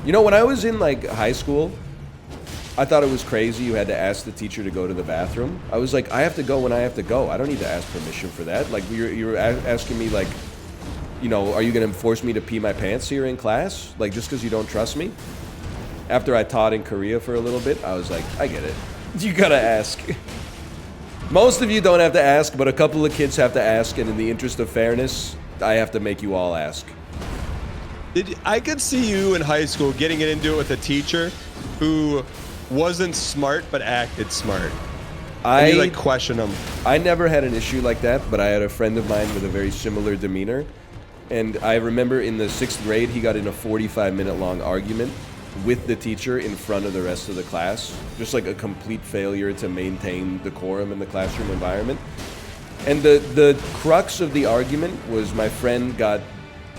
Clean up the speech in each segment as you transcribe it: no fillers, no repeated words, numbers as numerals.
You know, when I was in like high school, I thought it was crazy you had to ask the teacher to go to the bathroom. I was like, I have to go when I have to go. I don't need to ask permission for that. Like, you're asking me, like, you know, are you going to force me to pee my pants here in class? Like, just because you don't trust me? After I taught in Korea for a little bit, I was like, I get it. You gotta ask. Most of you don't have to ask, but a couple of kids have to ask, and in the interest of fairness, I have to make you all ask. I could see you in high school getting it into it with a teacher who wasn't smart but acted smart. And you like question them. I never had an issue like that, but I had a friend of mine with a very similar demeanor. And I remember in the 6th grade, he got in a 45-minute long argument with the teacher in front of the rest of the class. Just like a complete failure to maintain decorum in the classroom environment. And the crux of the argument was my friend got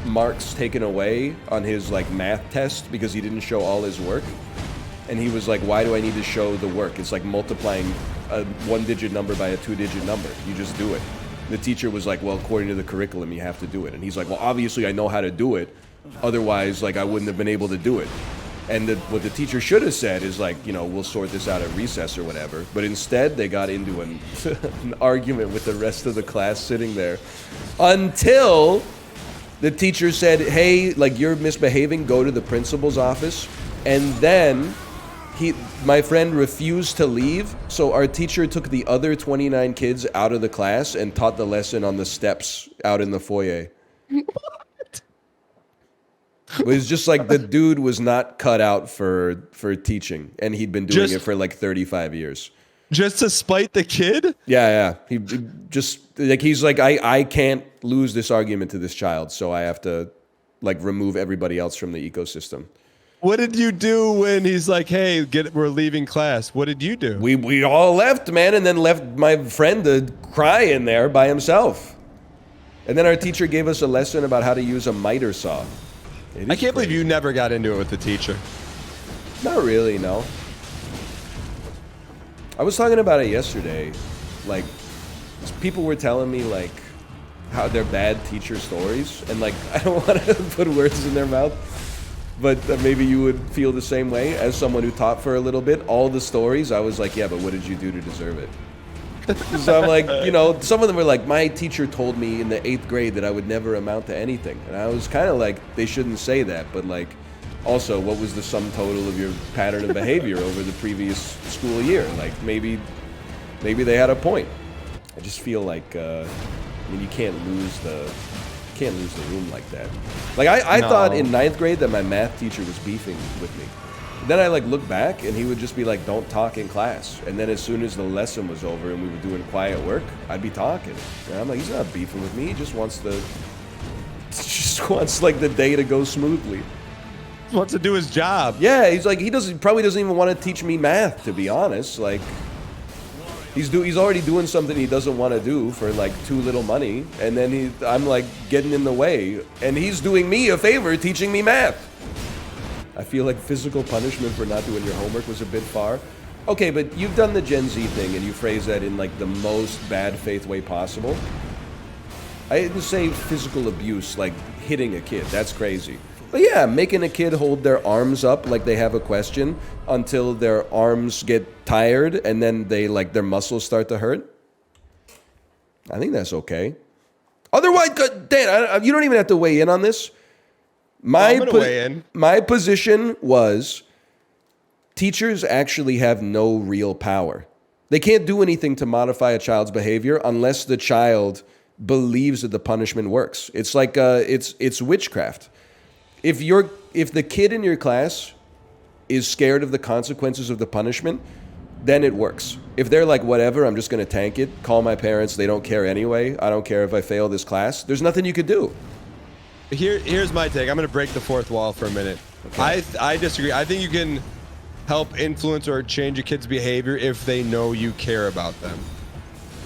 marks taken away on his like math test because he didn't show all his work. And he was like, why do I need to show the work? It's like multiplying a 1-digit number by a 2-digit number. You just do it. The teacher was like, well, according to the curriculum, you have to do it. And he's like, well, obviously I know how to do it. Otherwise, like, I wouldn't have been able to do it. And what the teacher should have said is like, you know, we'll sort this out at recess or whatever. But instead, they got into an argument with the rest of the class sitting there until the teacher said, hey, like, you're misbehaving, go to the principal's office. And then my friend refused to leave, so our teacher took the other 29 kids out of the class and taught the lesson on the steps out in the foyer. What? It was just like the dude was not cut out for teaching, and he'd been doing it for like 35 years. Just to spite the kid? Yeah. He just, like, he's like, I can't lose this argument to this child, so I have to, like, remove everybody else from the ecosystem. What did you do when he's like, hey, we're leaving class? What did you do? We all left, man, and then left my friend to cry in there by himself. And then our teacher gave us a lesson about how to use a miter saw. I can't believe you never got into it with the teacher. Not really, no. I was talking about it yesterday. Like, people were telling me, like, how they're bad teacher stories. And, like, I don't want to put words in their mouth. But maybe you would feel the same way as someone who taught for a little bit. All the stories, I was like, yeah, but what did you do to deserve it? So I'm like, you know, some of them were like, my teacher told me in the 8th grade that I would never amount to anything. And I was kind of like, they shouldn't say that. But, like, also, what was the sum total of your pattern of behavior over the previous school year? Like, maybe they had a point. I just feel like, I mean, you can't lose the room like that. Like, I thought in 9th grade that my math teacher was beefing with me. Then I like look back and he would just be like, don't talk in class. And then as soon as the lesson was over and we were doing quiet work, I'd be talking. And I'm like, he's not beefing with me. He just wants like the day to go smoothly. He wants to do his job. Yeah, he's like, he probably doesn't even want to teach me math, to be honest. Like, he's already doing something he doesn't want to do for like too little money, and then I'm like getting in the way, and he's doing me a favor teaching me math. I feel like physical punishment for not doing your homework was a bit far. Okay, but you've done the Gen Z thing, and you phrase that in like the most bad faith way possible. I didn't say physical abuse, like hitting a kid. That's crazy. But yeah, making a kid hold their arms up like they have a question until their arms get tired and then their muscles start to hurt. I think that's okay. Otherwise, Dan, you don't even have to weigh in on this. I'm gonna weigh in. My position was teachers actually have no real power. They can't do anything to modify a child's behavior unless the child believes that the punishment works. It's like it's witchcraft. If the kid in your class is scared of the consequences of the punishment, then it works. If they're like, whatever, I'm just going to tank it, call my parents, they don't care anyway, I don't care if I fail this class, there's nothing you could do. Here's my take. I'm going to break the fourth wall for a minute. Okay. I disagree. I think you can help influence or change a kid's behavior if they know you care about them.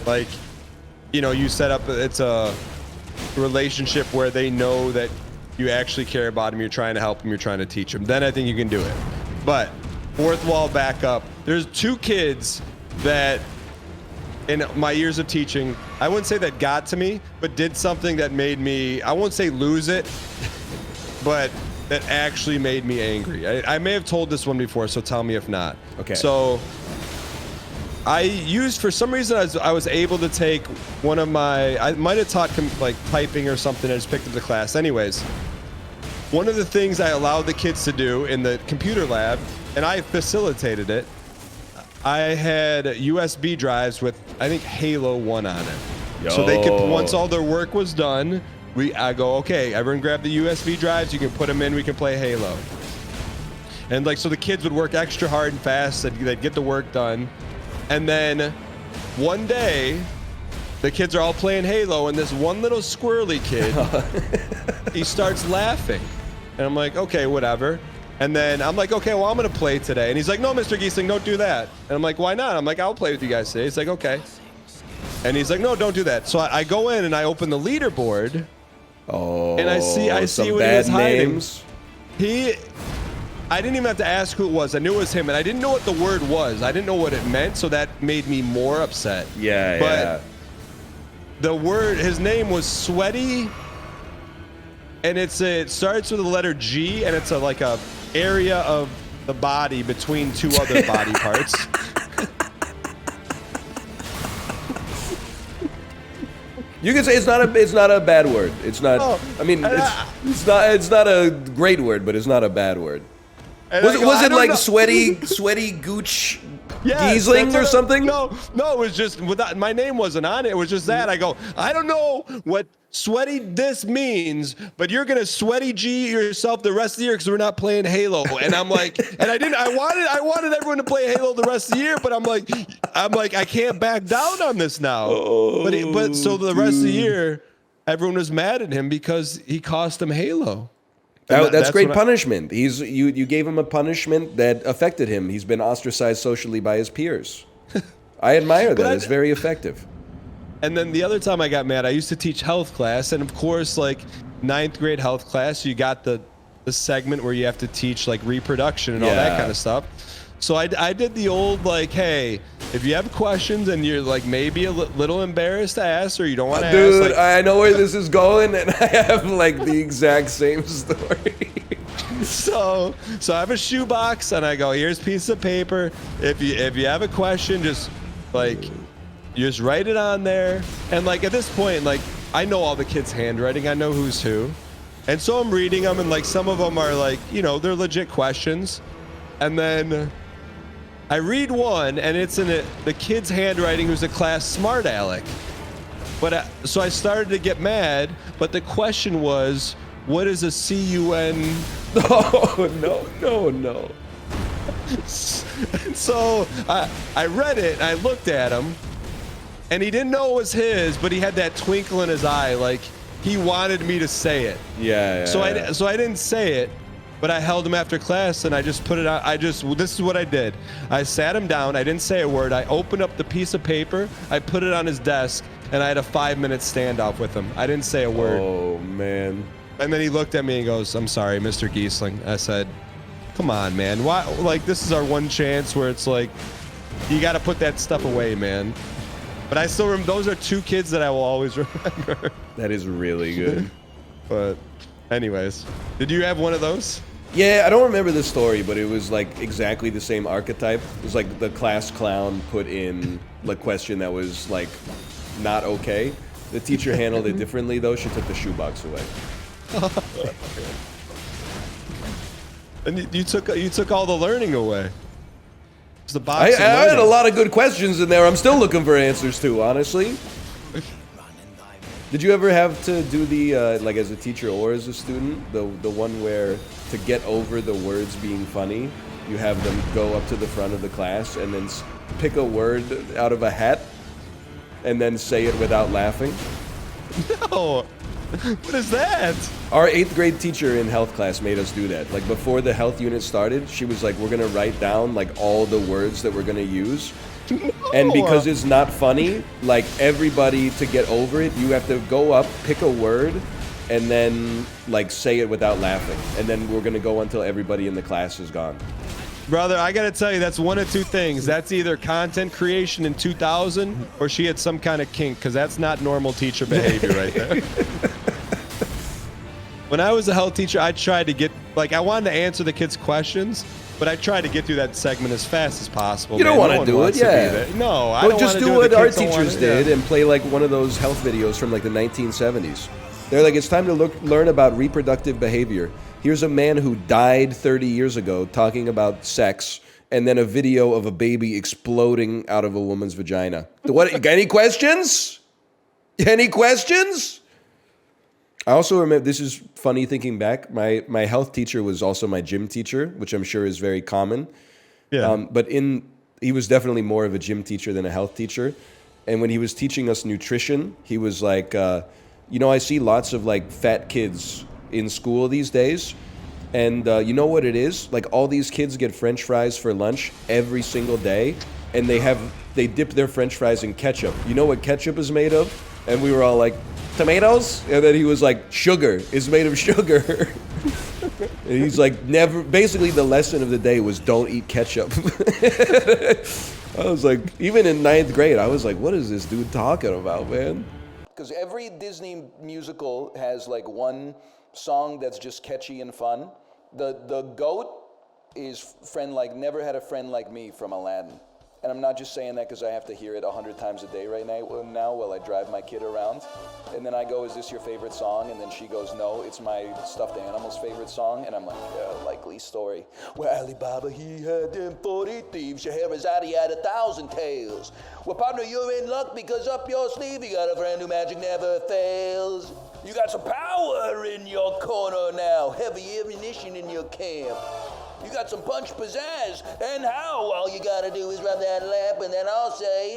Like, you know, you set up, it's a relationship where they know that you actually care about them, you're trying to help them, you're trying to teach them. Then I think you can do it. But fourth wall back up. There's 2 kids that in my years of teaching, I wouldn't say that got to me, but did something that made me, I won't say lose it, but that actually made me angry. I may have told this one before, so tell me if not. Okay. So I used, for some reason, I was able to take one of my, I might have taught like typing or something. I just picked up the class. Anyways, one of the things I allowed the kids to do in the computer lab, and I facilitated it, I had USB drives with, I think, Halo 1 on it. Yo. So they could, once all their work was done, I go, okay, everyone grab the USB drives, you can put them in, we can play Halo. And like, so the kids would work extra hard and fast, they'd get the work done. And then one day, the kids are all playing Halo, and this one little squirrely kid, he starts laughing. And I'm like, okay, whatever. And then I'm like, okay, well, I'm going to play today. And he's like, no, Mr. Giesling, don't do that. And I'm like, why not? I'm like, I'll play with you guys today. He's like, okay. And he's like, no, don't do that. So I go in and I open the leaderboard. Oh, and I see some what he bad was hiding. names. I didn't even have to ask who it was. I knew it was him, and I didn't know what the word was. I didn't know what it meant, so that made me more upset. Yeah, but yeah. The word, his name was Sweaty, and it starts with the letter G, and it's like a area of the body between two other body parts. You can say it's not a bad word. It's not. Oh, I mean, it's not a great word, but it's not a bad word. Was it like sweaty gooch Giesling or something? No, it was just my name wasn't on it. It was just that. I go, I don't know what sweaty this means, but you're gonna sweaty G yourself the rest of the year because we're not playing Halo. And I'm like, and I wanted everyone to play Halo the rest of the year, but I'm like, I can't back down on this now. But so the rest of the year, everyone was mad at him because he cost them Halo. That's great punishment. You gave him a punishment that affected him. He's been ostracized socially by his peers. I admire that. It's very effective. And then the other time I got mad, I used to teach health class, and of course, like 9th grade health class, you got the segment where you have to teach like reproduction and all that kind of stuff. So I did the old like, hey, if you have questions and you're like maybe a little embarrassed to ask or you don't want to ask. Dude, I know where this is going, and I have like the exact same story. So I have a shoebox, and I go, here's a piece of paper. If you have a question, just like you just write it on there. And like at this point, like I know all the kids' handwriting. I know who's who, and so I'm reading them, and like some of them are like, you know, they're legit questions, and then I read one, and it's in the kid's handwriting who's a class smart aleck. But so I started to get mad, but the question was, what is a CUN? Oh, no. So I read it, and I looked at him, and he didn't know it was his, but he had that twinkle in his eye, like he wanted me to say it. Yeah. So I didn't say it. But I held him after class, and I just put it out. This is what I did. I sat him down. I didn't say a word. I opened up the piece of paper. I put it on his desk, and I had a 5-minute standoff with him. I didn't say a word. Oh, man. And then he looked at me and goes, I'm sorry, Mr. Giesling. I said, come on, man. Why? Like, this is our one chance where it's like, you got to put that stuff away, man. But I still remember, those are 2 kids that I will always remember. That is really good. But anyways, did you have one of those? Yeah, I don't remember the story, but it was like exactly the same archetype. It was like the class clown put in the question that was like not okay. The teacher handled it differently though. She took the shoebox away. And you took all the learning away. It's the box. I had a lot of good questions in there. I'm still looking for answers to, honestly. Did you ever have to do the, like as a teacher or as a student, the one where to get over the words being funny, you have them go up to the front of the class and then pick a word out of a hat and then say it without laughing? No. What is that? Our 8th grade teacher in health class made us do that. Like before the health unit started, she was like, we're going to write down like all the words that we're going to use. No. And because it's not funny, like everybody to get over it, you have to go up, pick a word, and then like say it without laughing. And then we're going to go until everybody in the class is gone. Brother, I got to tell you, that's one of 2 things. That's either content creation in 2000 or she had some kind of kink, because that's not normal teacher behavior right there. When I was a health teacher, I tried to get, like, I wanted to answer the kids' questions, but I tried to get through that segment as fast as possible. You don't want to No do one it, wants to be yeah. there. No, I Well, don't just want to do it. what The our kids don't want teachers it, did yeah. and play like one of those health videos from like the 1970s. They're like, it's time to learn about reproductive behavior. Here's a man who died 30 years ago talking about sex, and then a video of a baby exploding out of a woman's vagina. What? Any questions? Any questions? I also remember, this is funny thinking back, my health teacher was also my gym teacher, which I'm sure is very common. Yeah. But he was definitely more of a gym teacher than a health teacher. And when he was teaching us nutrition, he was like, I see lots of like fat kids in school these days. And you know what it is? Like all these kids get French fries for lunch every single day. And they dip their French fries in ketchup. You know what ketchup is made of? And we were all like, tomatoes? And then he was like, sugar is made of sugar. And he's like, basically the lesson of the day was don't eat ketchup. I was like, even in 9th grade, I was like, what is this dude talking about, man? Because every Disney musical has like one song that's just catchy and fun. The GOAT is Never Had a Friend Like Me from Aladdin. And I'm not just saying that because I have to hear it 100 times a day right now while I drive my kid around. And then I go, is this your favorite song? And then she goes, no, it's my stuffed animal's favorite song. And I'm like, yeah, likely story. Well, Alibaba, he had them 40 thieves. Scheherazade, he had 1,000 tales. Well, partner, you're in luck because up your sleeve you got a friend who magic never fails. You got some power in your corner now. Heavy ammunition in your camp. You got some punch pizzazz, and how? All you gotta do is rub that lamp, and then I'll say,